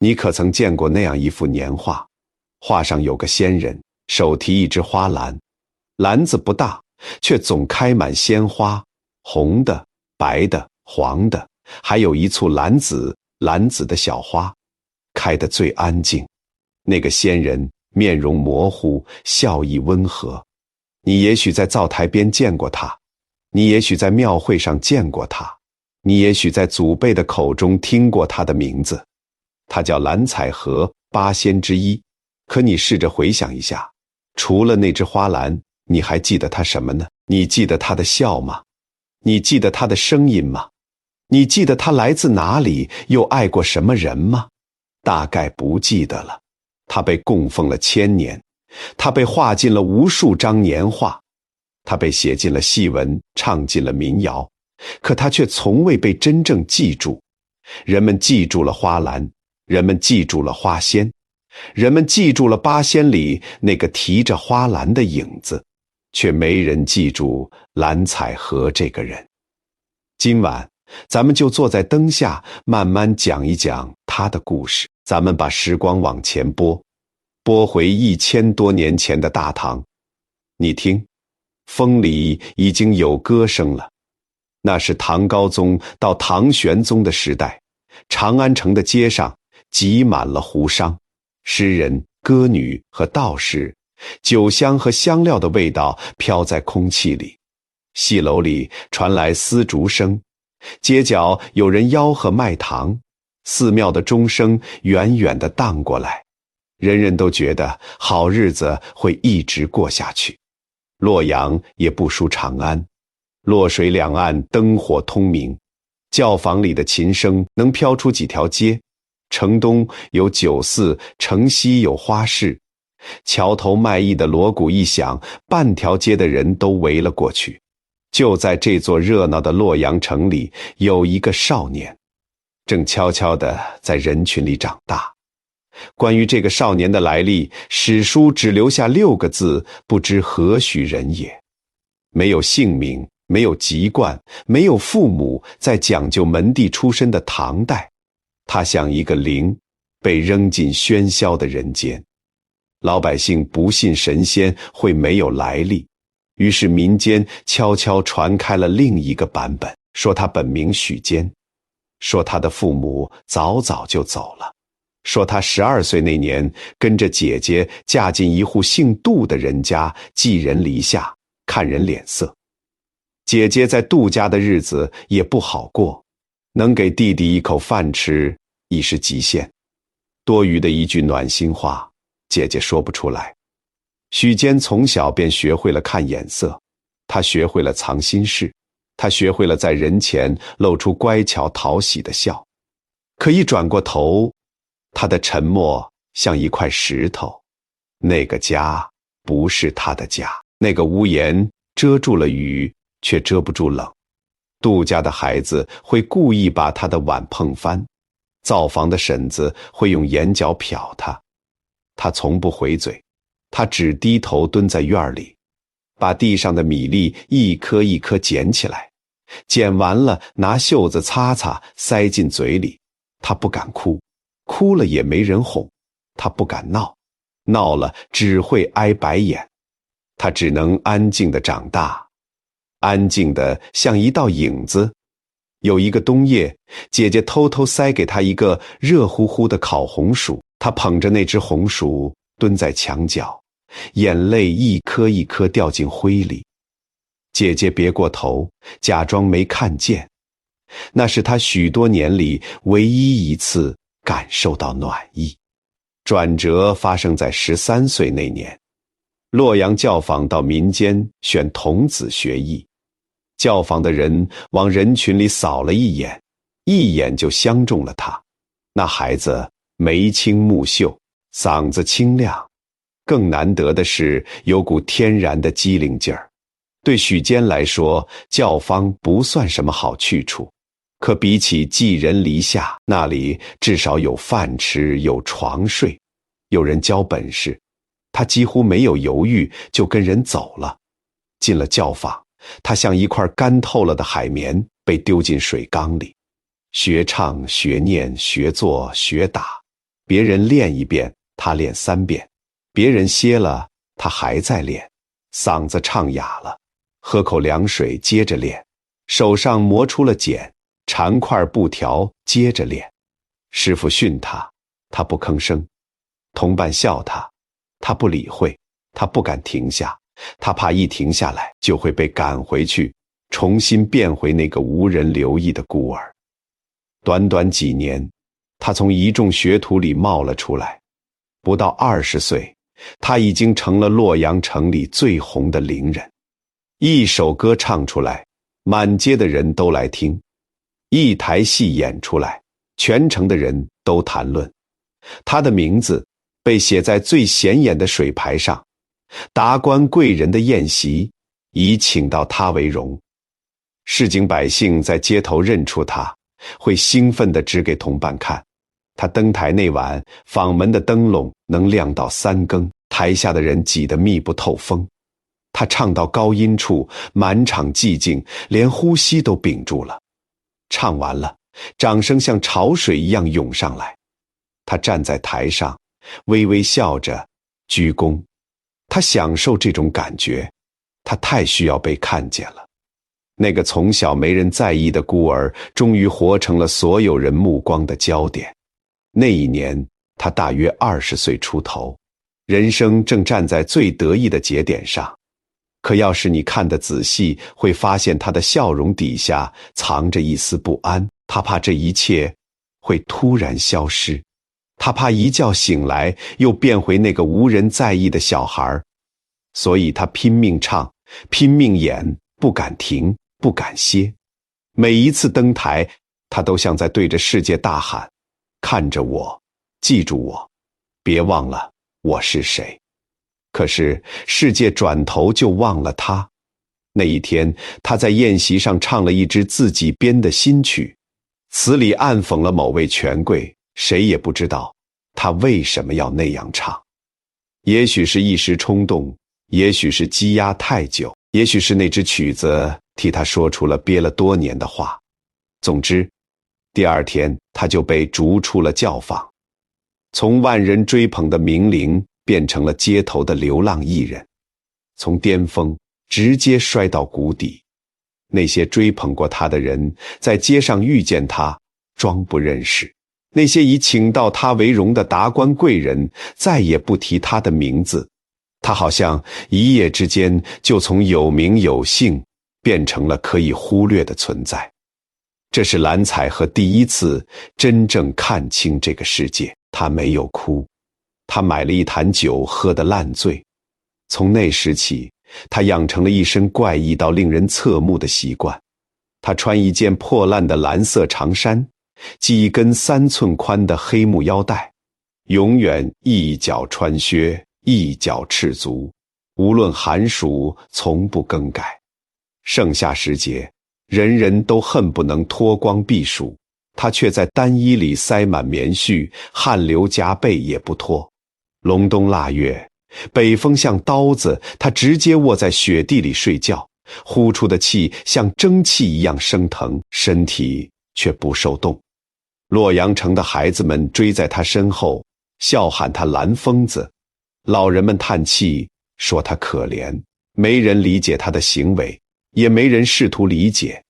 你可曾见过那样一幅年画？画上有个仙人，手提一只花篮，篮子不大，却总开满鲜花，红的、白的、黄的，还有一簇蓝紫的小花，开得最安静。那个仙人面容模糊，笑意温和。你也许在灶台边见过他，你也许在庙会上见过他，你也许在祖辈的口中听过他的名字。他叫蓝采和，八仙之一。可你试着回想一下，除了那只花篮，你还记得他什么呢？你记得他的笑吗？你记得他的声音吗？你记得他来自哪里，又爱过什么人吗？大概不记得了。他被供奉了1000年，他被画进了无数张年画，他被写进了戏文，唱进了民谣，可他却从未被真正记住。人们记住了花篮，人们记住了花仙，人们记住了八仙里那个提着花篮的影子，却没人记住蓝采和这个人。今晚咱们就坐在灯下，慢慢讲一讲他的故事。咱们把时光往前拨回1000多年前的大唐。你听，风里已经有歌声了。那是唐高宗到唐玄宗的时代，长安城的街上挤满了胡商，诗人、歌女和道士，酒香和香料的味道飘在空气里。戏楼里传来丝竹声，街角有人吆喝卖糖，寺庙的钟声远远地荡过来，人人都觉得好日子会一直过下去。洛阳也不输长安，洛水两岸灯火通明，教坊里的琴声能飘出几条街。城东有酒肆，城西有花市，桥头卖艺的锣鼓一响，半条街的人都围了过去。就在这座热闹的洛阳城里，有一个少年，正悄悄地在人群里长大。关于这个少年的来历，史书只留下6个字，不知何许人也。没有姓名，没有籍贯，没有父母，在讲究门第出身的唐代，他像一个灵，被扔进喧嚣的人间。老百姓不信神仙会没有来历，于是民间悄悄传开了另一个版本，说他本名许坚，说他的父母早早就走了，说他12岁那年跟着姐姐嫁进一户姓杜的人家，寄人篱下，看人脸色。姐姐在杜家的日子也不好过，能给弟弟一口饭吃已是极限，多余的一句暖心话，姐姐说不出来。许坚从小便学会了看眼色，他学会了藏心事，他学会了在人前露出乖巧讨喜的笑。可一转过头，他的沉默像一块石头。那个家不是他的家，那个屋檐遮住了雨，却遮不住冷。杜家的孩子会故意把他的碗碰翻，灶房的婶子会用眼角瞟他，他从不回嘴，他只低头蹲在院里，把地上的米粒一颗一颗捡起来，捡完了拿袖子擦擦，塞进嘴里。他不敢哭，哭了也没人哄，他不敢闹，闹了只会挨白眼。他只能安静地长大，安静的像一道影子。有一个冬夜，姐姐偷偷塞给他一个热乎乎的烤红薯，他捧着那只红薯蹲在墙角，眼泪一颗一颗掉进灰里。姐姐别过头，假装没看见。那是他许多年里唯一一次感受到暖意。转折发生在13岁那年，洛阳教坊到民间选童子学艺，教坊的人往人群里扫了一眼，一眼就相中了他。那孩子眉清目秀，嗓子清亮，更难得的是有股天然的机灵劲儿。对许坚来说，教坊不算什么好去处，可比起寄人篱下，那里至少有饭吃，有床睡，有人教本事。他几乎没有犹豫，就跟人走了。进了教坊，他像一块干透了的海绵，被丢进水缸里。学唱学念学做学打，别人练一遍，他练3遍；别人歇了，他还在练。嗓子唱哑了，喝口凉水，接着练；手上磨出了茧，缠块布条，接着练。师傅训他，他不吭声；同伴笑他，他不理会，他不敢停下，他怕一停下来就会被赶回去，重新变回那个无人留意的孤儿。短短几年，他从一众学徒里冒了出来，不到20岁，他已经成了洛阳城里最红的伶人。一首歌唱出来，满街的人都来听；一台戏演出来，全城的人都谈论。他的名字被写在最显眼的水牌上，达官贵人的宴席以请到他为荣。市井百姓在街头认出他，会兴奋地指给同伴看。他登台那晚，坊门的灯笼能亮到3更，台下的人挤得密不透风。他唱到高音处，满场寂静，连呼吸都屏住了。唱完了，掌声像潮水一样涌上来。他站在台上，微微笑着，鞠躬。他享受这种感觉，他太需要被看见了。那个从小没人在意的孤儿，终于活成了所有人目光的焦点。那一年，他大约20岁出头，人生正站在最得意的节点上。可要是你看得仔细，会发现他的笑容底下藏着一丝不安。他怕这一切会突然消失，他怕一觉醒来又变回那个无人在意的小孩，所以他拼命唱，拼命演，不敢停，不敢歇。每一次登台，他都像在对着世界大喊：看着我，记住我，别忘了我是谁。可是世界转头就忘了他。那一天，他在宴席上唱了一支自己编的新曲，词里暗讽了某位权贵，谁也不知道他为什么要那样唱。也许是一时冲动，也许是积压太久，也许是那支曲子替他说出了憋了多年的话。总之，第2天他就被逐出了教坊，从万人追捧的名伶变成了街头的流浪艺人，从巅峰直接摔到谷底。那些追捧过他的人在街上遇见他，装不认识；那些以请到他为荣的达官贵人再也不提他的名字。他好像一夜之间就从有名有姓变成了可以忽略的存在。这是蓝采和第一次真正看清这个世界。他没有哭，他买了一坛酒喝得烂醉。从那时起，他养成了一身怪异到令人侧目的习惯。他穿一件破烂的蓝色长衫，系一根3寸宽的黑木腰带，永远一脚穿靴，一脚赤足，无论寒暑，从不更改。盛夏时节，人人都恨不能脱光避暑，他却在单衣里塞满棉絮，汗流浃背也不脱。隆冬腊月，北风像刀子，他直接卧在雪地里睡觉，呼出的气像蒸汽一样升腾，身体却不受冻。洛阳城的孩子们追在他身后，笑喊他蓝疯子。老人们叹气，说他可怜，没人理解他的行为，也没人试图理解。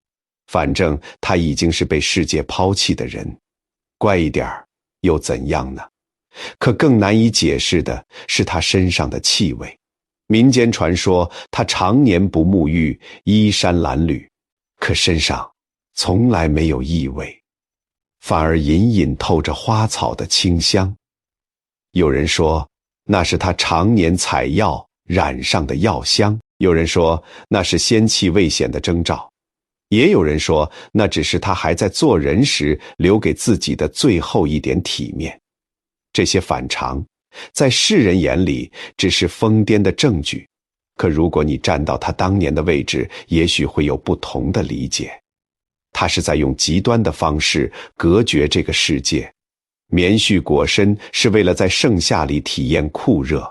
反正他已经是被世界抛弃的人，乖一点又怎样呢？可更难以解释的是他身上的气味。民间传说他常年不沐浴，衣衫褴褛，可身上从来没有异味，反而隐隐透着花草的清香。有人说那是他常年采药染上的药香，有人说那是仙气未显的征兆，也有人说那只是他还在做人时留给自己的最后一点体面。这些反常在世人眼里只是疯癫的证据，可如果你站到他当年的位置，也许会有不同的理解。他是在用极端的方式隔绝这个世界。棉絮裹身是为了在盛夏里体验酷热，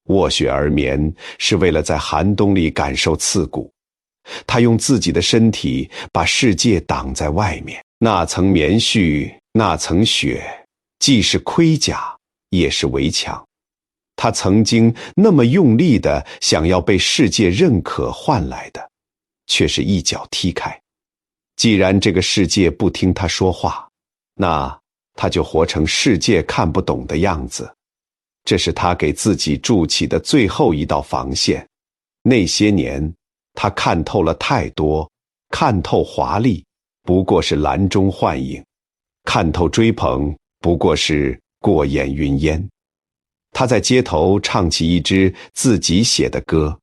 卧雪而眠是为了在寒冬里感受刺骨。他用自己的身体把世界挡在外面，那层棉絮，那层雪，既是盔甲，也是围墙。他曾经那么用力地想要被世界认可换来的，却是一脚踢开。既然这个世界不听他说话，那他就活成世界看不懂的样子。这是他给自己筑起的最后一道防线。那些年，他看透了太多，看透华丽，不过是篮中幻影；看透追捧，不过是过眼云烟。他在街头唱起一支自己写的歌，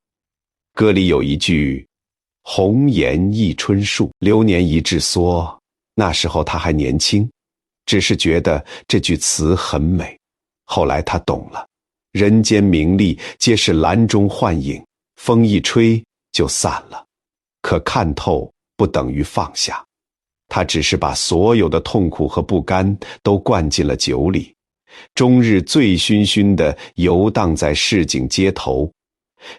歌里有一句“红颜一春树，流年一至梭”。那时候他还年轻，只是觉得这句词很美。后来他懂了，人间名利皆是篮中幻影，风一吹就散了。可看透不等于放下，他只是把所有的痛苦和不甘都灌进了酒里，终日醉醺醺地游荡在市井街头，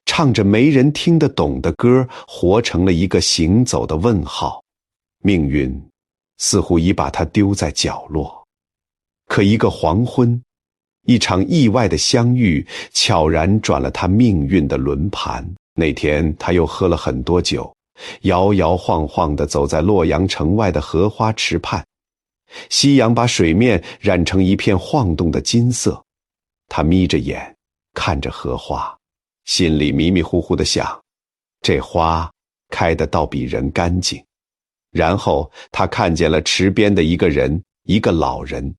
唱着没人听得懂的歌，活成了一个行走的问号。命运似乎已把他丢在角落。可一个黄昏，一场意外的相遇，悄然转了他命运的轮盘。那天他又喝了很多酒，摇摇晃晃地走在洛阳城外的荷花池畔。夕阳把水面染成一片晃动的金色，他眯着眼看着荷花，心里迷迷糊糊地想，这花开得倒比人干净。然后他看见了池边的一个人，一个老人，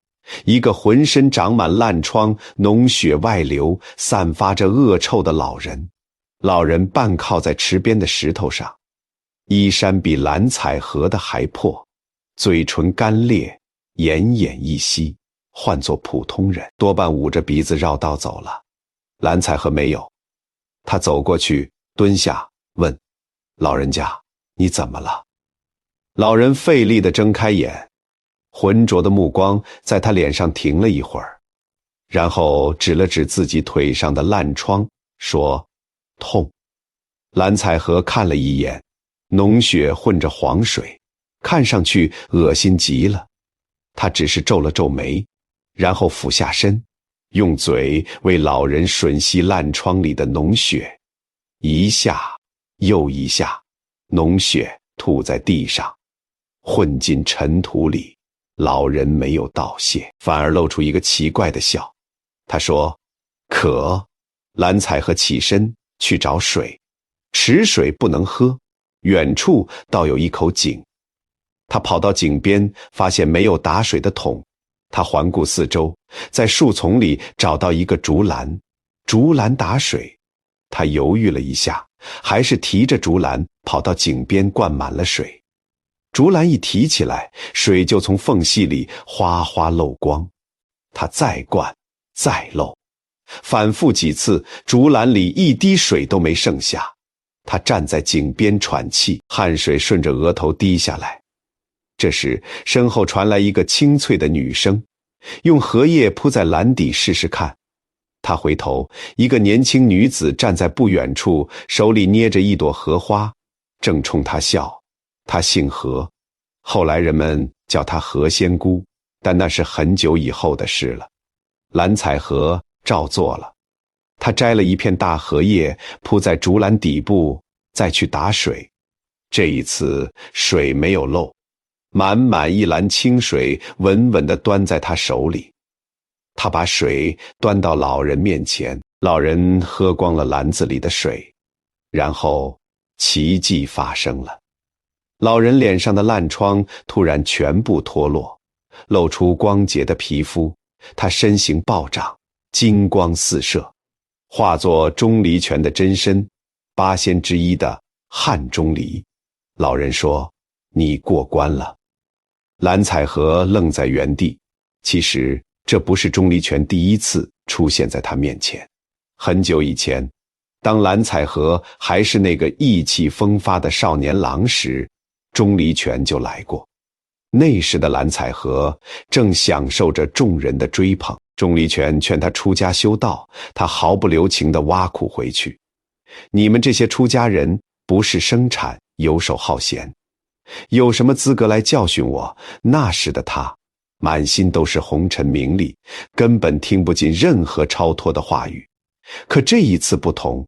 一个浑身长满烂疮，脓血外流，散发着恶臭的老人。老人半靠在池边的石头上，衣衫比蓝采和的还破，嘴唇干裂，奄奄一息，换作普通人多半捂着鼻子绕道走了。蓝采和没有，他走过去蹲下问，老人家，你怎么了？老人费力地睁开眼，浑浊的目光在他脸上停了一会儿，然后指了指自己腿上的烂疮，说，痛。蓝采和看了一眼，脓血混着黄水，看上去恶心极了。他只是皱了皱眉，然后俯下身，用嘴为老人吮吸烂疮里的脓血，一下又一下，脓血吐在地上，混进尘土里。老人没有道谢，反而露出一个奇怪的笑。他说，渴。蓝采和起身去找水，池水不能喝，远处倒有一口井。他跑到井边，发现没有打水的桶。他环顾四周，在树丛里找到一个竹篮，竹篮打水。他犹豫了一下，还是提着竹篮跑到井边灌满了水。竹篮一提起来，水就从缝隙里哗哗漏光。他再灌再漏，反复几次，竹篮里一滴水都没剩下。他站在井边喘气，汗水顺着额头滴下来。这时身后传来一个清脆的女声，用荷叶铺在篮底试试看。他回头，一个年轻女子站在不远处，手里捏着一朵荷花，正冲他笑。她姓何，后来人们叫她何仙姑，但那是很久以后的事了。蓝采和照做了，他摘了一片大荷叶铺在竹篮底部，再去打水。这一次水没有漏，满满一篮清水稳稳地端在他手里。他把水端到老人面前，老人喝光了篮子里的水，然后奇迹发生了。老人脸上的烂疮突然全部脱落，露出光洁的皮肤。他身形暴涨，金光四射，化作钟离权的真身，八仙之一的汉钟离。老人说，你过关了。蓝采和愣在原地，其实这不是钟离权第一次出现在他面前。很久以前，当蓝采和还是那个意气风发的少年郎时，钟离权就来过。那时的蓝采和正享受着众人的追捧。钟离权劝他出家修道，他毫不留情地挖苦回去，你们这些出家人不是生产，游手好闲，有什么资格来教训我？那时的他满心都是红尘名利，根本听不进任何超脱的话语。可这一次不同，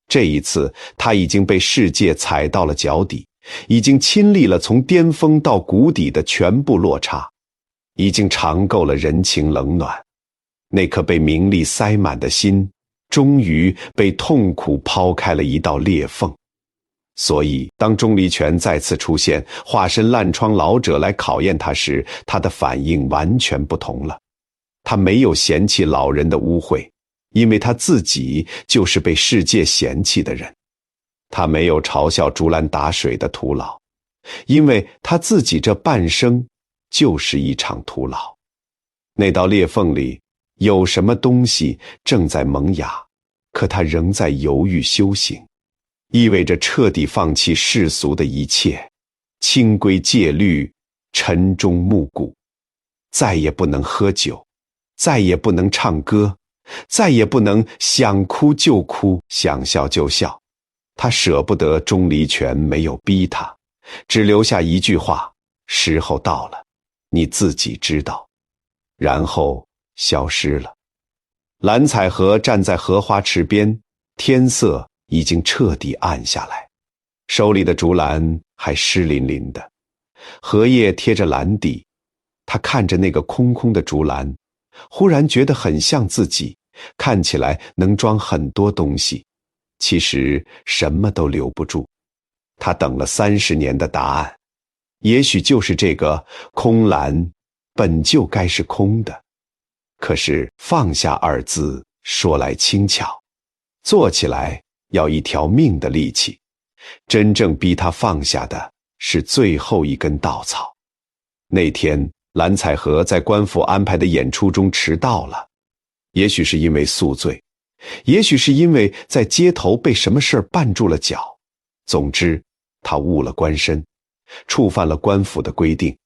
这一次他已经被世界踩到了脚底，已经亲历了从巅峰到谷底的全部落差，已经尝够了人情冷暖。那颗被名利塞满的心，终于被痛苦抛开了一道裂缝。所以当钟离权再次出现，化身烂疮老者来考验他时，他的反应完全不同了。他没有嫌弃老人的污秽，因为他自己就是被世界嫌弃的人。他没有嘲笑竹篮打水的徒劳，因为他自己这半生就是一场徒劳。那道裂缝里有什么东西正在萌芽，可他仍在犹豫修行，意味着彻底放弃世俗的一切，清规戒律，晨钟暮鼓，再也不能喝酒，再也不能唱歌，再也不能想哭就哭，想笑就笑。他舍不得钟离权没有逼他，只留下一句话：时候到了，你自己知道。然后消失了。蓝采和站在荷花池边，天色已经彻底暗下来，手里的竹篮还湿淋淋的，荷叶贴着篮底。他看着那个空空的竹篮，忽然觉得很像自己，看起来能装很多东西，其实什么都留不住。他等了30年的答案，也许就是这个空篮本就该是空的。可是放下二字说来轻巧，做起来要一条命的力气。真正逼他放下的是最后一根稻草。那天蓝采和在官府安排的演出中迟到了，也许是因为宿醉，也许是因为在街头被什么事儿绊住了脚。总之他误了官身，触犯了官府的规定。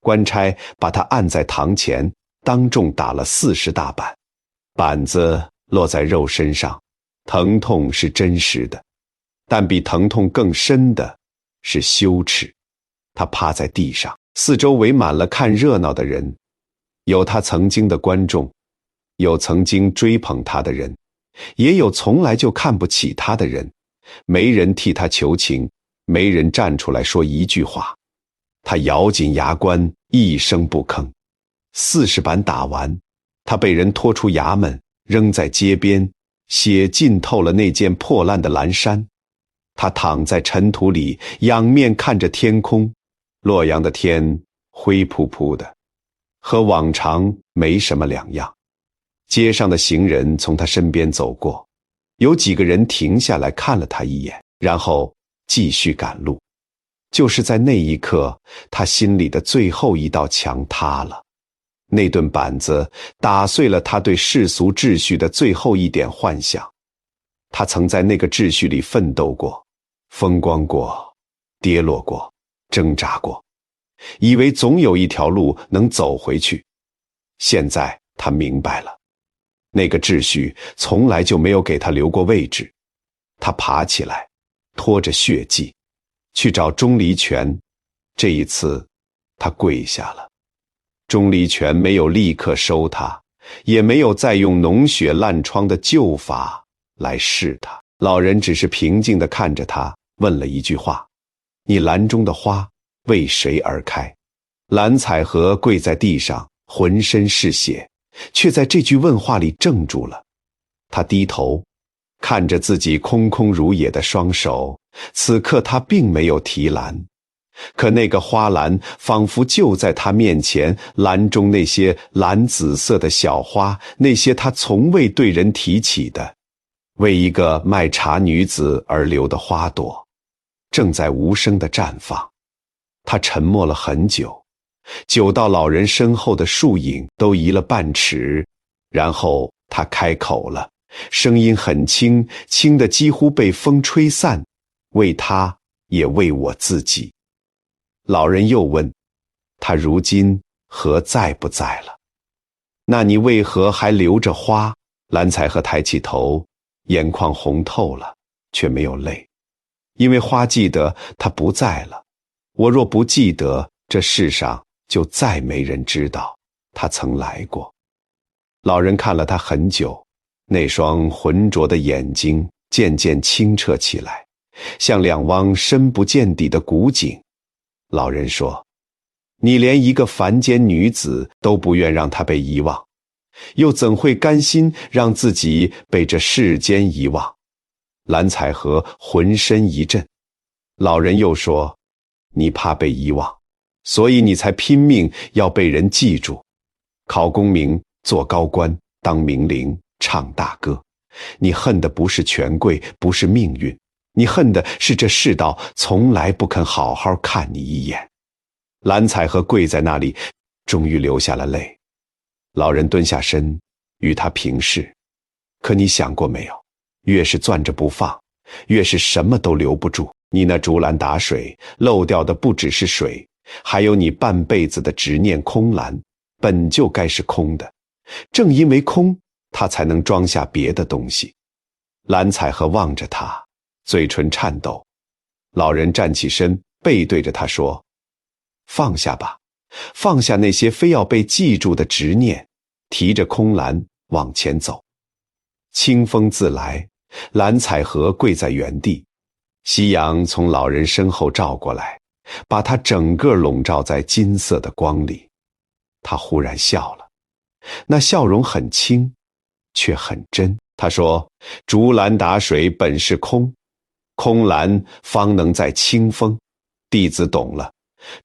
官差把他按在堂前，当众打了40大板，板子落在肉身上，疼痛是真实的，但比疼痛更深的是羞耻。他趴在地上，四周围满了看热闹的人，有他曾经的观众，有曾经追捧他的人，也有从来就看不起他的人。没人替他求情，没人站出来说一句话。他咬紧牙关，一声不吭。40板打完，他被人拖出衙门，扔在街边，血浸透了那件破烂的蓝衫。他躺在尘土里，仰面看着天空。洛阳的天灰扑扑的，和往常没什么两样。街上的行人从他身边走过，有几个人停下来看了他一眼，然后继续赶路。就是在那一刻，他心里的最后一道墙塌了。那顿板子打碎了他对世俗秩序的最后一点幻想。他曾在那个秩序里奋斗过，风光过，跌落过，挣扎过，以为总有一条路能走回去。现在他明白了，那个秩序从来就没有给他留过位置。他爬起来，拖着血迹去找钟离权。这一次他跪下了。钟离权没有立刻收他，也没有再用脓血烂疮的旧法来试他。老人只是平静地看着他，问了一句话：你篮中的花为谁而开？蓝采和跪在地上，浑身是血，却在这句问话里怔住了。他低头看着自己空空如也的双手，此刻他并没有提篮，可那个花篮仿佛就在他面前，篮中那些蓝紫色的小花，那些他从未对人提起的，为一个卖茶女子而留的花朵，正在无声地绽放。他沉默了很久，久到老人身后的树影都移了半尺，然后他开口了，声音很轻，轻得几乎被风吹散，为他也为我自己。老人又问，他如今何在不在了？那你为何还留着花？蓝采和抬起头，眼眶红透了，却没有泪。因为花记得他不在了，我若不记得，这世上就再没人知道。他曾来过。老人看了他很久，那双浑浊的眼睛渐渐清澈起来，像两汪深不见底的古井。老人说：你连一个凡间女子都不愿让她被遗忘，又怎会甘心让自己被这世间遗忘？蓝采和浑身一震。老人又说：你怕被遗忘，所以你才拼命要被人记住，考功名，做高官，当名伶，唱大歌。你恨的不是权贵，不是命运，你恨的是这世道从来不肯好好看你一眼。蓝采和跪在那里，终于流下了泪。老人蹲下身与他平视。可你想过没有，越是攥着不放，越是什么都留不住。你那竹篮打水，漏掉的不只是水，还有你半辈子的执念。空篮本就该是空的，正因为空，它才能装下别的东西。蓝采和望着他，嘴唇颤抖。老人站起身，背对着他说：放下吧，放下那些非要被记住的执念，提着空篮往前走。清风自来，蓝采和跪在原地，夕阳从老人身后照过来，把他整个笼罩在金色的光里。他忽然笑了，那笑容很轻，却很真。他说：竹篮打水本是空，空篮方能在清风。弟子懂了。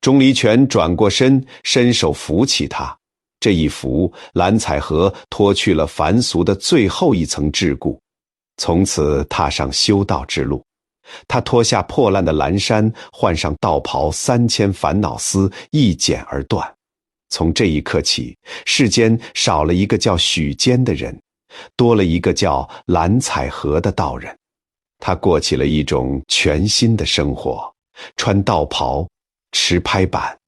钟离权转过身，伸手扶起他。这一扶，蓝采和脱去了凡俗的最后一层桎梏，从此踏上修道之路。他脱下破烂的蓝衫，换上道袍，3000烦恼丝一剪而断。从这一刻起，世间少了一个叫许坚的人，多了一个叫蓝采和的道人。他过起了一种全新的生活，穿道袍，持拍板，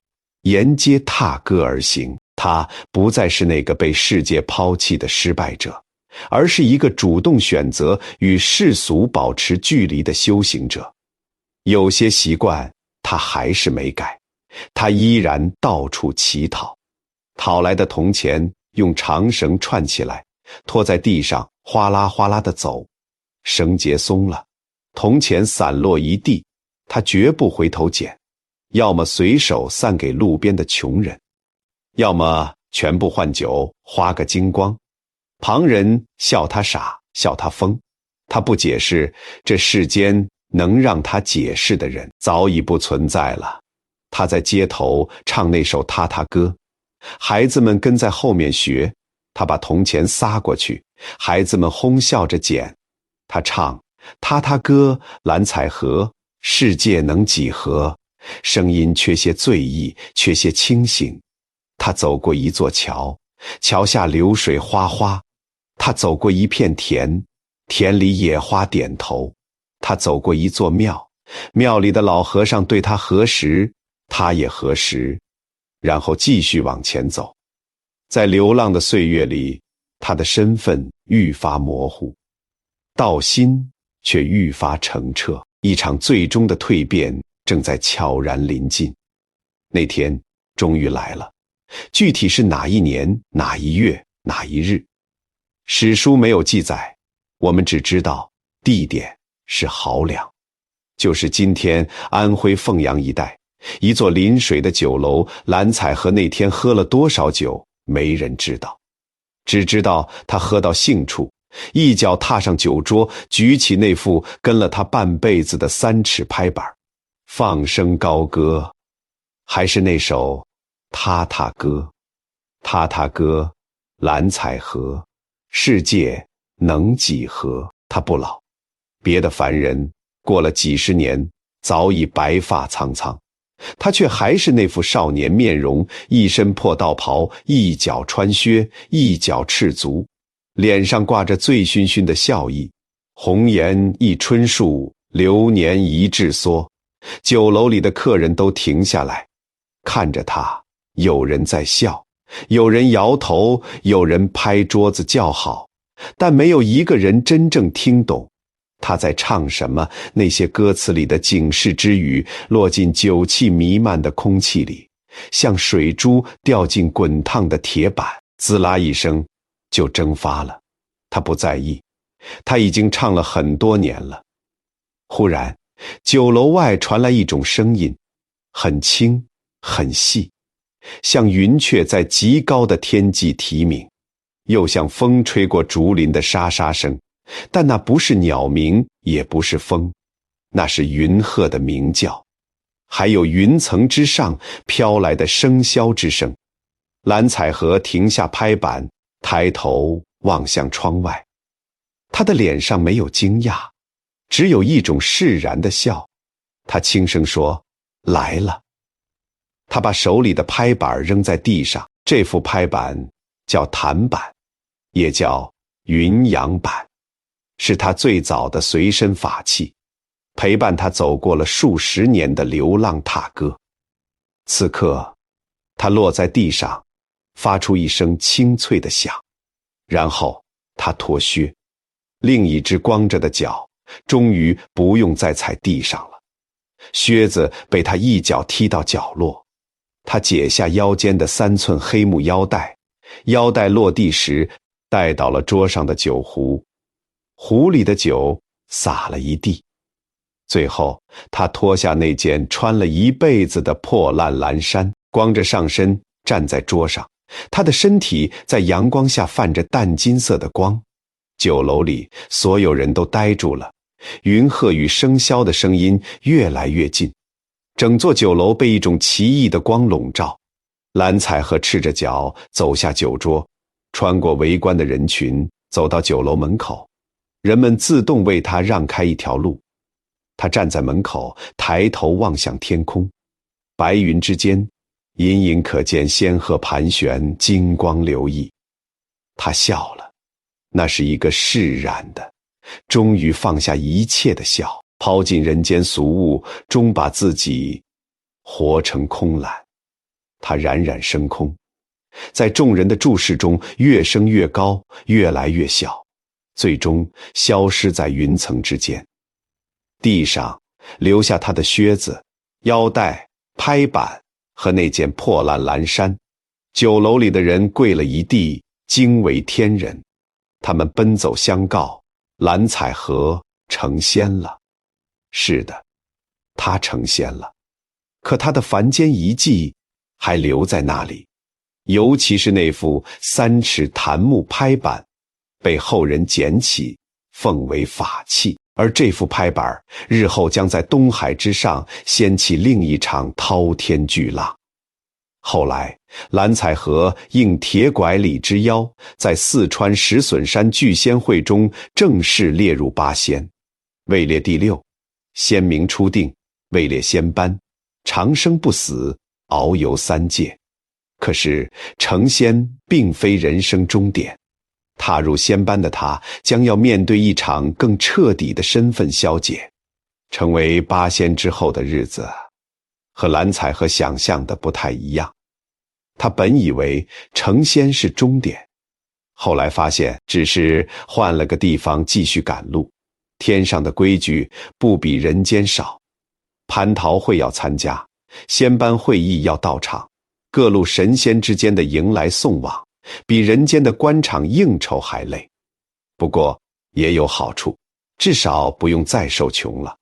沿街踏歌而行。他不再是那个被世界抛弃的失败者，而是一个主动选择与世俗保持距离的修行者。有些习惯他还是没改，他依然到处乞讨。讨来的铜钱用长绳串起来，拖在地上，哗啦哗啦地走。绳结松了，铜钱散落一地，他绝不回头捡，要么随手散给路边的穷人，要么全部换酒，花个精光。旁人笑他傻，笑他疯，他不解释，这世间能让他解释的人早已不存在了。他在街头唱那首踏踏歌，孩子们跟在后面学，他把铜钱撒过去，孩子们哄笑着捡。他唱踏踏歌，蓝采和，世界能几何，声音缺些醉意，缺些清醒。他走过一座桥，桥下流水哗哗。他走过一片田，田里野花点头。他走过一座庙，庙里的老和尚对他合十，他也合十，然后继续往前走。在流浪的岁月里，他的身份愈发模糊，道心却愈发澄澈。一场最终的蜕变正在悄然临近。那天终于来了，具体是哪一年、哪一月、哪一日，史书没有记载，我们只知道地点是濠梁，就是今天安徽凤阳一带一座临水的酒楼。蓝采和那天喝了多少酒，没人知道，只知道他喝到兴处，一脚踏上酒桌，举起那副跟了他半辈子的3尺拍板，放声高歌。还是那首踏踏歌，踏踏歌，蓝采和，世界能几何。他不老，别的凡人过了几十年早已白发苍苍，他却还是那副少年面容，一身破道袍，一脚穿靴，一脚赤足，脸上挂着醉醺醺的笑意。红颜一春树，流年一至梭。酒楼里的客人都停下来看着他，有人在笑，有人摇头，有人拍桌子叫好，但没有一个人真正听懂他在唱什么。那些歌词里的警示之语落进酒气弥漫的空气里，像水珠掉进滚烫的铁板，滋啦一声就蒸发了。他不在意，他已经唱了很多年了。忽然，酒楼外传来一种声音，很轻很细，像云雀在极高的天际啼鸣，又像风吹过竹林的沙沙声，但那不是鸟鸣，也不是风，那是云鹤的鸣叫，还有云层之上飘来的笙箫之声。蓝采和停下拍板，抬头望向窗外，他的脸上没有惊讶，只有一种释然的笑。他轻声说：“来了。”他把手里的拍板扔在地上，这副拍板叫弹板，也叫云阳板，是他最早的随身法器，陪伴他走过了数十年的流浪踏歌。此刻，他落在地上，发出一声清脆的响，然后他脱靴，另一只光着的脚终于不用再踩地上了。靴子被他一脚踢到角落，他解下腰间的3寸黑木腰带，腰带落地时带倒了桌上的酒壶，壶里的酒洒了一地。最后，他脱下那件穿了一辈子的破烂蓝衫，光着上身站在桌上，他的身体在阳光下泛着淡金色的光。酒楼里所有人都呆住了，云鹤与笙箫的声音越来越近，整座酒楼被一种奇异的光笼罩。蓝采和赤着脚走下酒桌，穿过围观的人群，走到酒楼门口，人们自动为他让开一条路。他站在门口，抬头望向天空，白云之间隐隐可见仙鹤盘旋，金光流溢。他笑了，那是一个释然的，终于放下一切的笑，抛尽人间俗物，终把自己活成空揽。他冉冉升空，在众人的注视中越升越高，越来越小，最终消失在云层之间。地上留下他的靴子、腰带、拍板和那件破烂蓝衫。酒楼里的人跪了一地，惊为天人。他们奔走相告，蓝采和成仙了。是的，他成仙了，可他的凡间遗迹还留在那里，尤其是那副3尺檀木拍板，被后人捡起，奉为法器。而这副拍板日后将在东海之上掀起另一场滔天巨浪。后来，蓝采和应铁拐李之邀，在四川石笋山聚仙会中正式列入8仙，位列第6，仙名初定，位列仙班，长生不死，遨游3界。可是成仙并非人生终点，踏入仙班的他将要面对一场更彻底的身份消解。成为8仙之后的日子，和蓝采和想象的不太一样。他本以为成仙是终点，后来发现只是换了个地方继续赶路。天上的规矩不比人间少，蟠桃会要参加，仙班会议要到场，各路神仙之间的迎来送往，比人间的官场应酬还累。不过也有好处，至少不用再受穷了。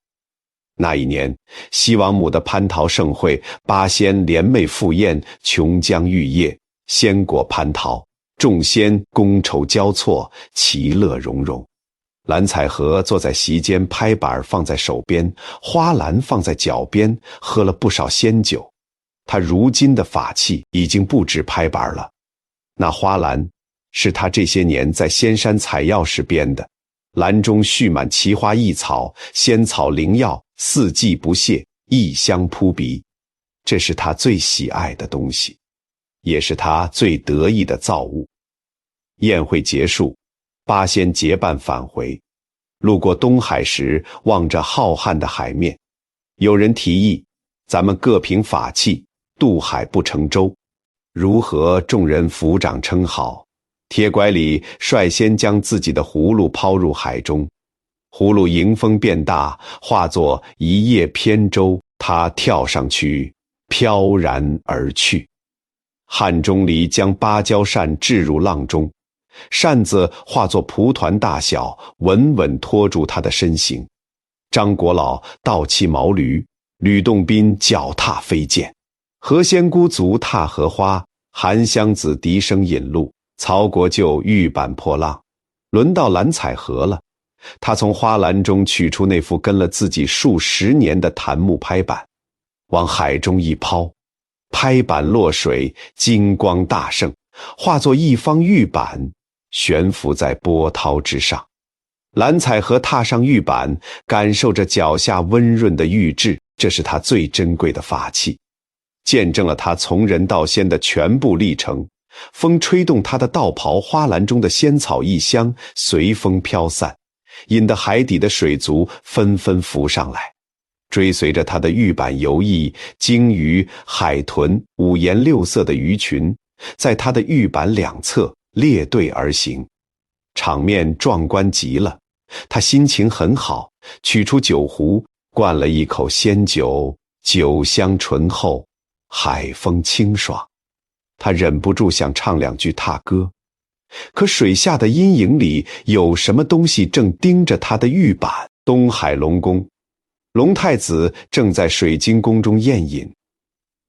那一年，西王母的蟠桃盛会，8仙联袂赴宴，琼浆玉液，仙果蟠桃，众仙觥筹交错，其乐融融。蓝采和坐在席间，拍板放在手边，花篮放在脚边，喝了不少仙酒。他如今的法器已经不止拍板了，那花篮是他这些年在仙山采药时编的，篮中蓄满奇花异草，仙草灵药，四季不谢，异香扑鼻。这是他最喜爱的东西，也是他最得意的造物。宴会结束，8仙结伴返回，路过东海时，望着浩瀚的海面，有人提议，咱们各凭法器，渡海不成舟，如何？众人抚掌称好。铁拐李率先将自己的葫芦抛入海中，葫芦迎风变大，化作一叶扁舟，他跳上去，飘然而去。汉钟离将芭蕉扇置入浪中，扇子化作蒲团大小，稳稳拖住他的身形。张国老倒骑毛驴，吕洞宾脚踏飞剑，何仙姑足踏荷花，韩湘子笛声引路，曹国舅玉板破浪。轮到蓝采和了，他从花篮中取出那副跟了自己数十年的檀木拍板，往海中一抛，拍板落水，金光大盛，化作一方玉板，悬浮在波涛之上。蓝采和踏上玉板，感受着脚下温润的玉质，这是他最珍贵的法器，见证了他从人到仙的全部历程。风吹动他的道袍，花篮中的仙草异香随风飘散，引得海底的水族纷纷浮上来，追随着他的玉板游弋，鲸鱼、海豚五颜六色的鱼群在他的玉板两侧列队而行，场面壮观极了。他心情很好，取出酒壶，灌了一口仙酒，酒香醇厚，海风清爽。他忍不住想唱两句踏歌，可水下的阴影里有什么东西正盯着他的玉板。东海龙宫，龙太子正在水晶宫中宴饮，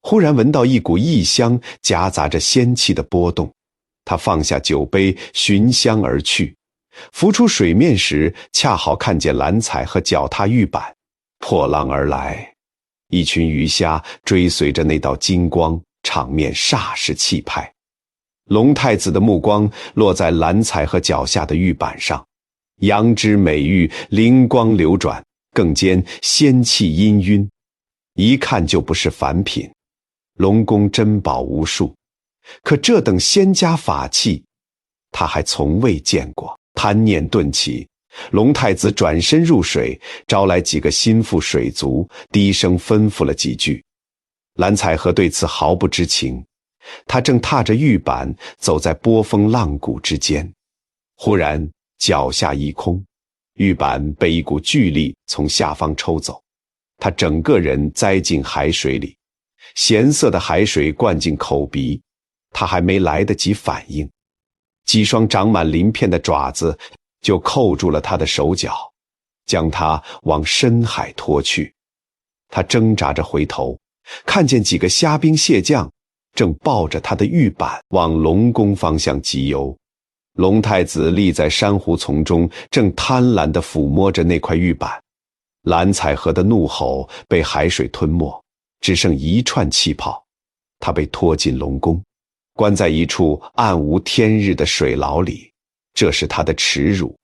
忽然闻到一股异香，夹杂着仙气的波动。他放下酒杯，寻香而去，浮出水面时，恰好看见蓝采和脚踏玉板破浪而来，一群鱼虾追随着那道金光，场面煞是气派。龙太子的目光落在蓝采和脚下的玉板上，羊脂美玉，灵光流转，更兼仙气氤氲，一看就不是凡品。龙宫珍宝无数，可这等仙家法器他还从未见过。贪念顿起，龙太子转身入水，招来几个心腹水族，低声吩咐了几句。蓝采和对此毫不知情，他正踏着玉板走在波峰浪谷之间，忽然脚下一空，玉板被一股巨力从下方抽走，他整个人栽进海水里，咸涩的海水灌进口鼻，他还没来得及反应，几双长满鳞片的爪子就扣住了他的手脚，将他往深海拖去。他挣扎着回头，看见几个虾兵蟹将正抱着他的玉板往龙宫方向急游。龙太子立在珊瑚丛中，正贪婪地抚摸着那块玉板。蓝采和的怒吼被海水吞没，只剩一串气泡。他被拖进龙宫，关在一处暗无天日的水牢里，这是他的耻辱，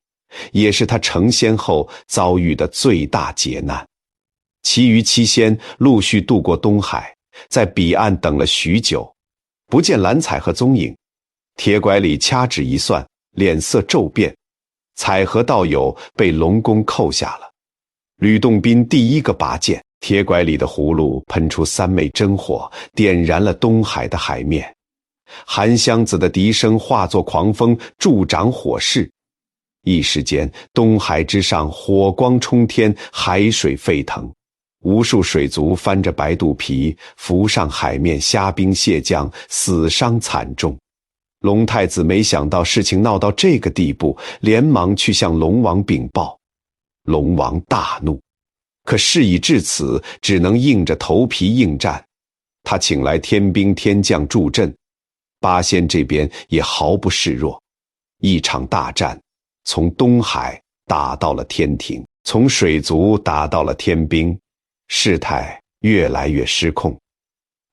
也是他成仙后遭遇的最大劫难。其余七仙陆续渡过东海，在彼岸等了许久，不见蓝采和踪影。铁拐李掐指一算，脸色骤变，采和道友被龙宫扣下了。吕洞宾第一个拔剑，铁拐李的葫芦喷出三昧真火，点燃了东海的海面。韩湘子的笛声化作狂风，助长火势。一时间，东海之上火光冲天，海水沸腾，无数水族翻着白肚皮浮上海面，虾兵蟹将死伤惨重。龙太子没想到事情闹到这个地步，连忙去向龙王禀报。龙王大怒，可事已至此，只能硬着头皮应战。他请来天兵天将助阵，八仙这边也毫不示弱。一场大战从东海打到了天庭，从水族打到了天兵，事态越来越失控。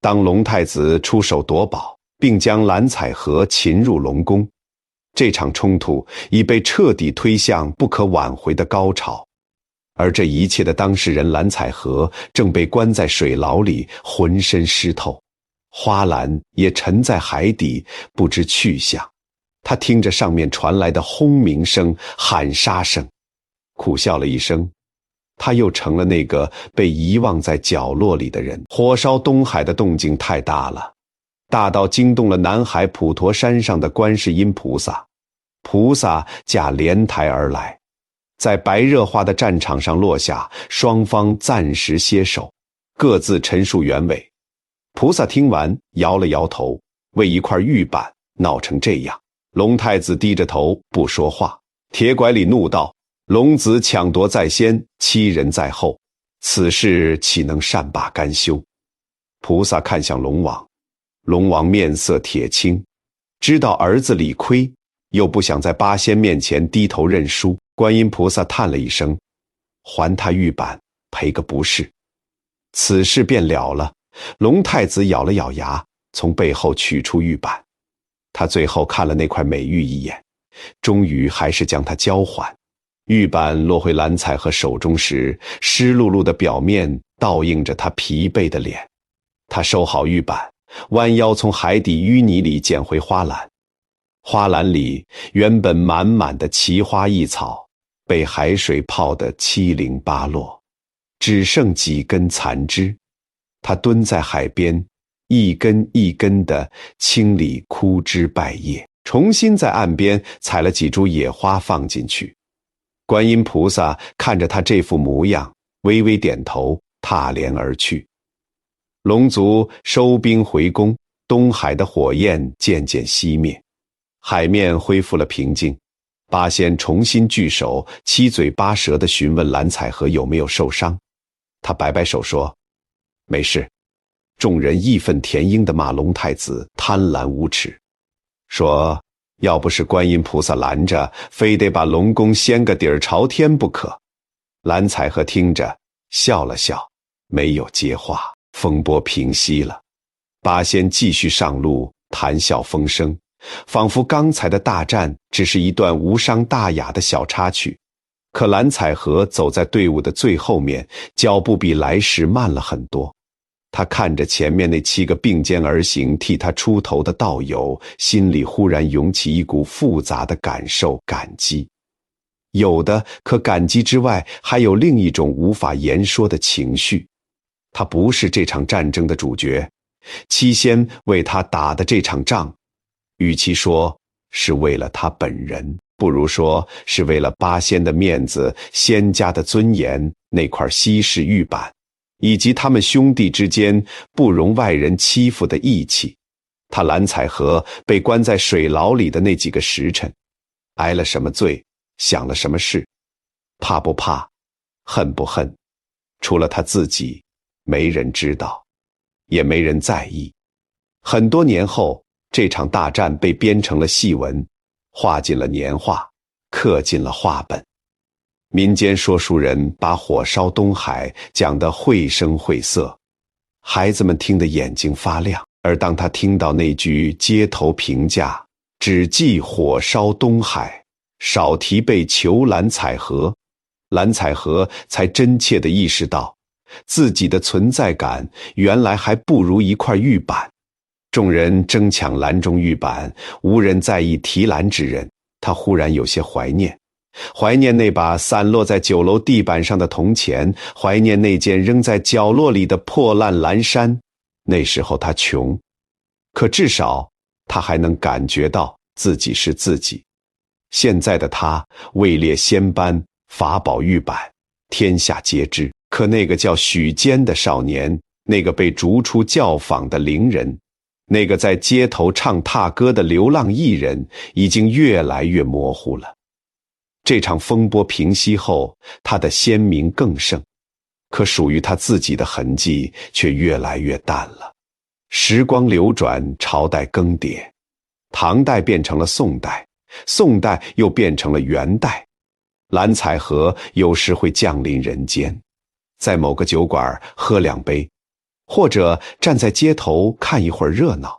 当龙太子出手夺宝，并将蓝采和擒入龙宫，这场冲突已被彻底推向不可挽回的高潮。而这一切的当事人蓝采和正被关在水牢里，浑身湿透，花篮也沉在海底，不知去向。他听着上面传来的轰鸣声、喊杀声，苦笑了一声。他又成了那个被遗忘在角落里的人。火烧东海的动静太大了，大到惊动了南海普陀山上的观世音菩萨。菩萨驾莲台而来，在白热化的战场上落下，双方暂时歇手，各自陈述原委。菩萨听完摇了摇头，为一块玉板闹成这样。龙太子低着头不说话。铁拐李怒道：龙子抢夺在先，欺人在后，此事岂能善罢甘休？菩萨看向龙王，龙王面色铁青，知道儿子理亏，又不想在八仙面前低头认输。观音菩萨叹了一声，还他玉板，赔个不是。此事便了了。龙太子咬了咬牙，从背后取出玉板。他最后看了那块美玉一眼，终于还是将它交还。玉板落回蓝采和手中时，湿漉漉的表面倒映着他疲惫的脸。他收好玉板，弯腰从海底淤泥里捡回花篮。花篮里原本满满的奇花异草，被海水泡得七零八落，只剩几根残枝。他蹲在海边，一根一根地清理枯枝败叶，重新在岸边采了几株野花放进去。观音菩萨看着他这副模样，微微点头，踏莲而去。龙族收兵回宫，东海的火焰渐渐熄灭，海面恢复了平静。八仙重新聚首，七嘴八舌地询问蓝采和有没有受伤。他摆摆手说：没事。众人义愤填膺地骂龙太子贪婪无耻，说要不是观音菩萨拦着，非得把龙宫掀个底儿朝天不可。蓝采和听着笑了笑，没有接话。风波平息了，八仙继续上路，谈笑风生，仿佛刚才的大战只是一段无伤大雅的小插曲。可蓝采和走在队伍的最后面，脚步比来时慢了很多。他看着前面那7个并肩而行替他出头的道友，心里忽然涌起一股复杂的感受，感激。有的可感激之外，还有另一种无法言说的情绪。他不是这场战争的主角，七仙为他打的这场仗，与其说是为了他本人，不如说是为了八仙的面子、仙家的尊严，那块稀世玉板，以及他们兄弟之间不容外人欺负的义气。他蓝采和被关在水牢里的那几个时辰，挨了什么罪，想了什么事，怕不怕，恨不恨，除了他自己，没人知道，也没人在意。很多年后，这场大战被编成了戏文，画进了年画，刻进了画本。民间说书人把火烧东海讲得绘声绘色，孩子们听得眼睛发亮。而当他听到那句街头评价“只记火烧东海，少提被囚蓝采和”，蓝采和才真切地意识到，自己的存在感原来还不如一块玉板。众人争抢篮中玉板，无人在意提篮之人。他忽然有些怀念那把散落在酒楼地板上的铜钱，怀念那件扔在角落里的破烂蓝衫。那时候他穷，可至少他还能感觉到自己是自己。现在的他位列仙班，法宝玉板，天下皆知。可那个叫许坚的少年，那个被逐出教坊的伶人，那个在街头唱踏歌的流浪艺人，已经越来越模糊了。这场风波平息后，他的鲜明更盛，可属于他自己的痕迹却越来越淡了。时光流转，朝代更迭，唐代变成了宋代，宋代又变成了元代。蓝采和有时会降临人间，在某个酒馆喝2杯，或者站在街头看一会儿热闹。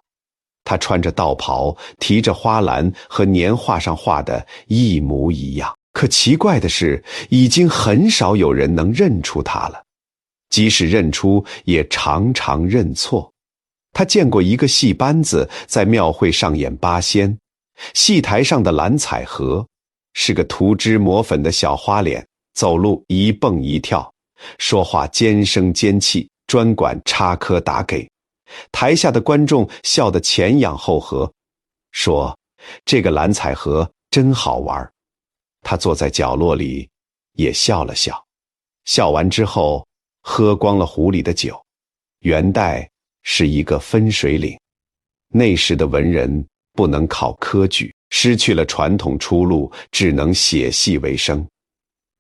他穿着道袍，提着花篮，和年画上画的一模一样。可奇怪的是，已经很少有人能认出他了，即使认出，也常常认错。他见过一个戏班子在庙会上演八仙，戏台上的蓝采和是个涂脂抹粉的小花脸，走路一蹦一跳，说话尖声尖气，专管插科打给。台下的观众笑得前仰后合，说这个蓝采和真好玩。他坐在角落里也笑了笑，笑完之后喝光了壶里的酒。元代是一个分水岭。那时的文人不能考科举，失去了传统出路，只能写戏为生。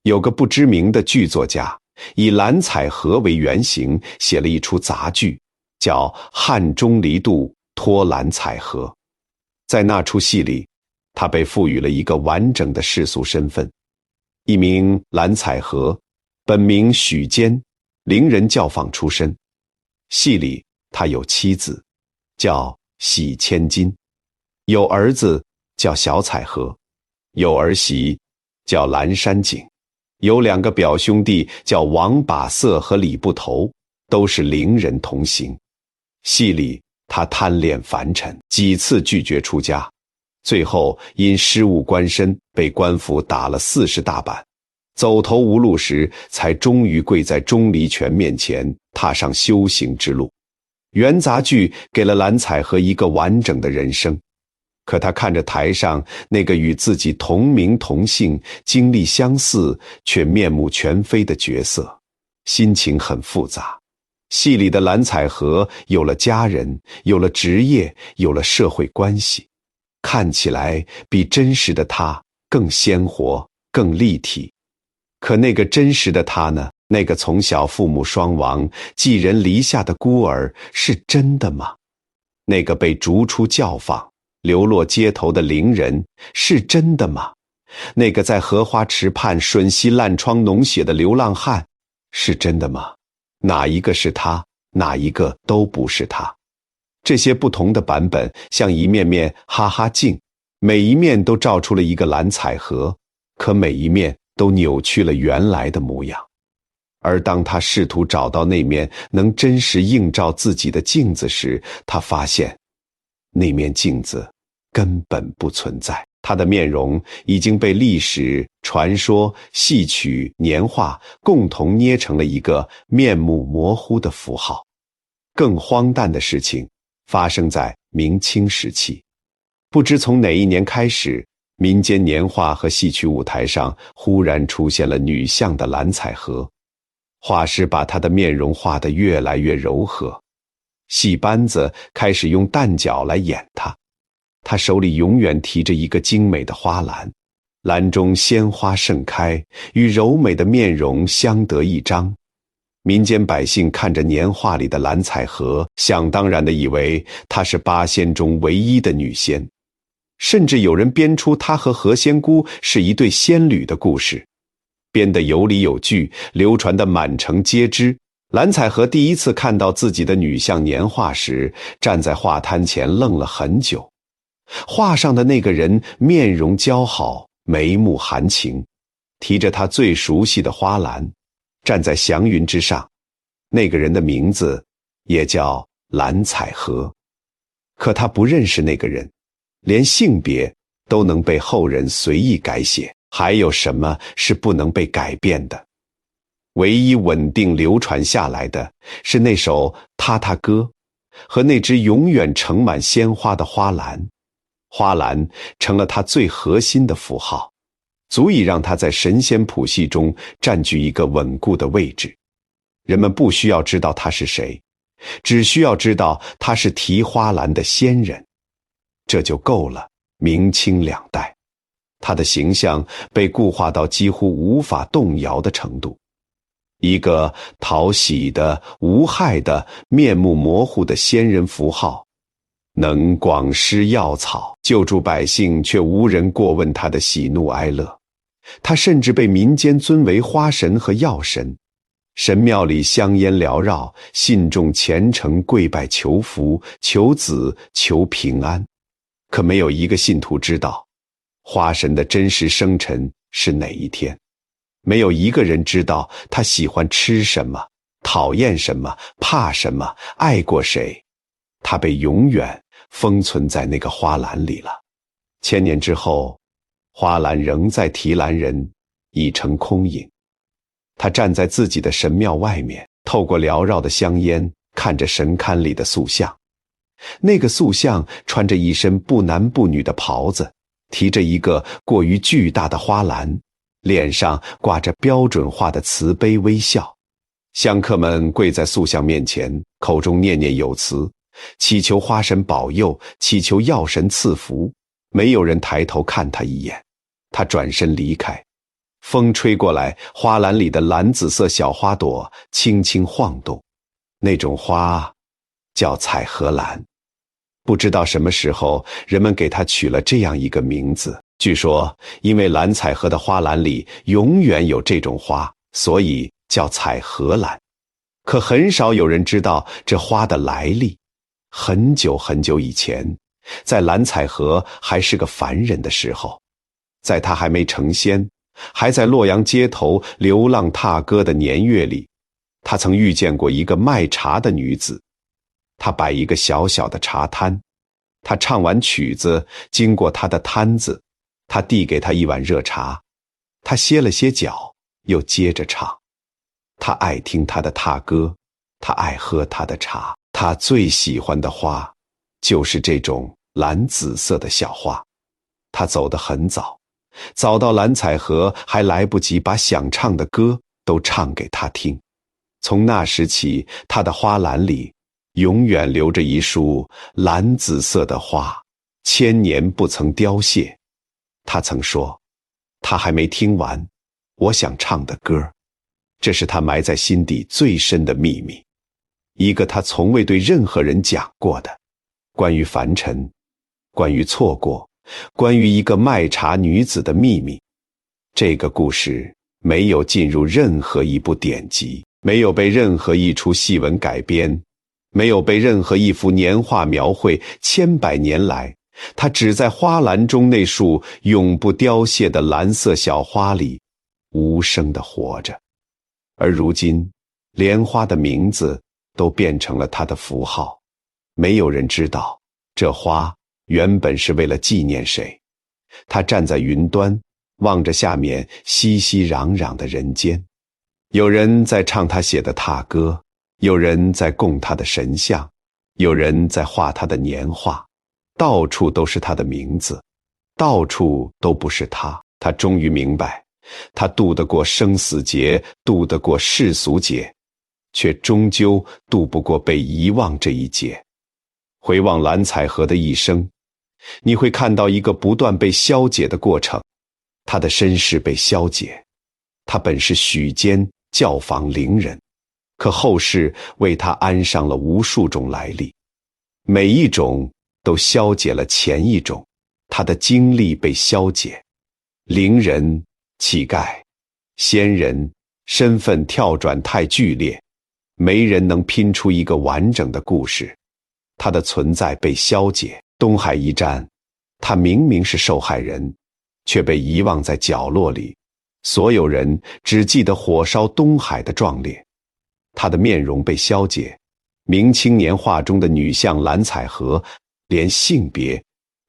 有个不知名的剧作家以蓝采和为原型，写了一出杂剧，叫《汉钟离度托蓝采和》。在那出戏里，他被赋予了一个完整的世俗身份，一名蓝采和，本名许坚，伶人教坊出身。戏里他有妻子，叫喜千金，有儿子叫小采和，有儿媳叫蓝山景，有2个表兄弟叫王把色和李不头，都是伶人同行。戏里他贪恋凡尘，几次拒绝出家，最后因失误官身被官府打了40大板，走投无路时才终于跪在钟离权面前，踏上修行之路。元杂剧给了蓝采和一个完整的人生，可他看着台上那个与自己同名同姓、经历相似却面目全非的角色，心情很复杂。戏里的蓝采和有了家人，有了职业，有了社会关系，看起来比真实的他更鲜活，更立体。可那个真实的他呢？那个从小父母双亡、寄人篱下的孤儿是真的吗？那个被逐出教坊、流落街头的伶人是真的吗？那个在荷花池畔吮吸烂疮脓血的流浪汉是真的吗？哪一个是他？哪一个都不是他。这些不同的版本像一面面哈哈镜，每一面都照出了一个蓝采和，可每一面都扭曲了原来的模样。而当他试图找到那面能真实映照自己的镜子时，他发现那面镜子根本不存在。他的面容已经被历史、传说、戏曲、年画共同捏成了一个面目模糊的符号。更荒诞的事情发生在明清时期，不知从哪一年开始，民间年画和戏曲舞台上忽然出现了女相的蓝采和。画师把她的面容画得越来越柔和，戏班子开始用旦角来演她。她手里永远提着一个精美的花篮，篮中鲜花盛开，与柔美的面容相得益彰。民间百姓看着年画里的蓝采和，想当然地以为她是8仙中唯一的女仙，甚至有人编出她和何仙姑是一对仙侣的故事，编得有理有据，流传得满城皆知。蓝采和第一次看到自己的女相年画时，站在画摊前愣了很久。画上的那个人面容姣好，眉目含情，提着他最熟悉的花篮，站在祥云之上。那个人的名字也叫蓝采和，可他不认识那个人，连性别都能被后人随意改写，还有什么是不能被改变的？唯一稳定流传下来的是那首踏踏歌和那只永远盛满鲜花的花篮。花篮成了他最核心的符号，足以让他在神仙谱系中占据一个稳固的位置。人们不需要知道他是谁，只需要知道他是提花篮的仙人，这就够了。明清2代，他的形象被固化到几乎无法动摇的程度，一个讨喜的、无害的、面目模糊的仙人符号，能广施药草，救助百姓，却无人过问他的喜怒哀乐。他甚至被民间尊为花神和药神，神庙里香烟缭绕，信众虔诚跪拜求福、求子、求平安。可没有一个信徒知道花神的真实生辰是哪一天，没有一个人知道他喜欢吃什么，讨厌什么，怕什么，爱过谁。他被永远封存在那个花篮里了。1000年之后，花篮仍在提篮人，已成空影。他站在自己的神庙外面，透过缭绕的香烟，看着神龛里的塑像。那个塑像穿着一身不男不女的袍子，提着一个过于巨大的花篮，脸上挂着标准化的慈悲微笑。香客们跪在塑像面前，口中念念有词，祈求花神保佑，祈求药神赐福。没有人抬头看他一眼，他转身离开。风吹过来，花篮里的蓝紫色小花朵轻轻晃动，那种花叫彩荷兰。不知道什么时候，人们给它取了这样一个名字。据说，因为蓝采和的花篮里永远有这种花，所以叫彩荷兰。可很少有人知道这花的来历。很久很久以前，在蓝采和还是个凡人的时候，在他还没成仙，还在洛阳街头流浪踏歌的年月里，他曾遇见过一个卖茶的女子。他摆一个小小的茶摊，他唱完曲子，经过他的摊子，他递给他一碗热茶，他歇了歇脚，又接着唱。他爱听他的踏歌，他爱喝他的茶，他最喜欢的花就是这种蓝紫色的小花。他走得很早，早到蓝采和还来不及把想唱的歌都唱给他听。从那时起，他的花篮里永远留着一束蓝紫色的花，千年不曾凋谢。他曾说，他还没听完我想唱的歌，这是他埋在心底最深的秘密，一个他从未对任何人讲过的，关于凡尘，关于错过，关于一个卖茶女子的秘密。这个故事没有进入任何一部典籍，没有被任何一出戏文改编，没有被任何一幅年画描绘。千百年来，它只在花篮中那束永不凋谢的蓝色小花里无声地活着。而如今，莲花的名字都变成了它的符号。没有人知道，这花原本是为了纪念谁。它站在云端，望着下面熙熙攘攘的人间。有人在唱他写的踏歌，有人在供他的神像，有人在画他的年画。到处都是他的名字，到处都不是他。他终于明白，他渡得过生死劫，渡得过世俗劫，却终究渡不过被遗忘这一劫。回望蓝采和的一生，你会看到一个不断被消解的过程。他的身世被消解，他本是许监教坊伶人，可后世为他安上了无数种来历，每一种都消解了前一种。他的经历被消解，伶人、乞丐、仙人，身份跳转太剧烈，没人能拼出一个完整的故事。他的存在被消解。东海一战，他明明是受害人，却被遗忘在角落里，所有人只记得火烧东海的壮烈。他的面容被消解，明清年画中的女相蓝采和，连性别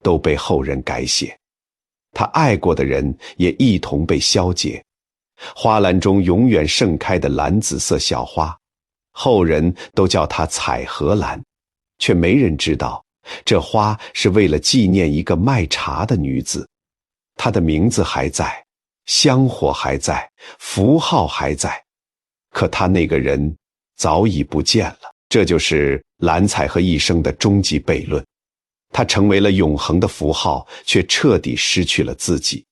都被后人改写。他爱过的人也一同被消解。花篮中永远盛开的蓝紫色小花，后人都叫它采荷兰，却没人知道，这花是为了纪念一个卖茶的女子。她的名字还在，香火还在，符号还在，可她那个人早已不见了。这就是蓝采和一生的终极悖论。他成为了永恒的符号，却彻底失去了自己。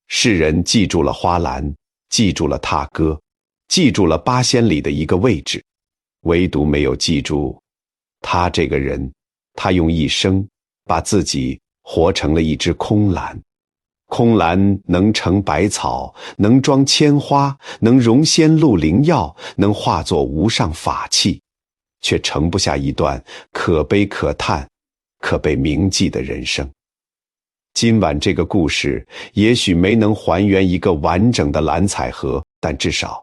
世人记住了花篮，记住了踏歌，记住了八仙里的一个位置，唯独没有记住他这个人。他用一生把自己活成了一只空篮。空篮能盛百草，能装千花，能容仙露灵药，能化作无上法器，却盛不下一段可悲可叹可被铭记的人生。今晚这个故事也许没能还原一个完整的蓝采和，但至少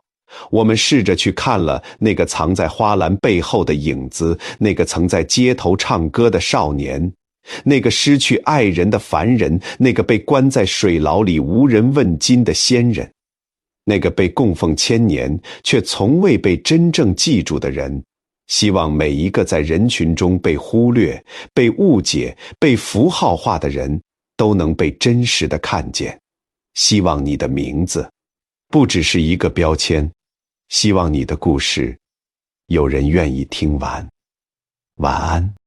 我们试着去看了那个藏在花篮背后的影子，那个曾在街头唱歌的少年，那个失去爱人的凡人，那个被关在水牢里无人问津的仙人，那个被供奉千年却从未被真正记住的人。希望每一个在人群中被忽略、被误解、被符号化的人都能被真实的看见。希望你的名字不只是一个标签，希望你的故事有人愿意听完。晚安。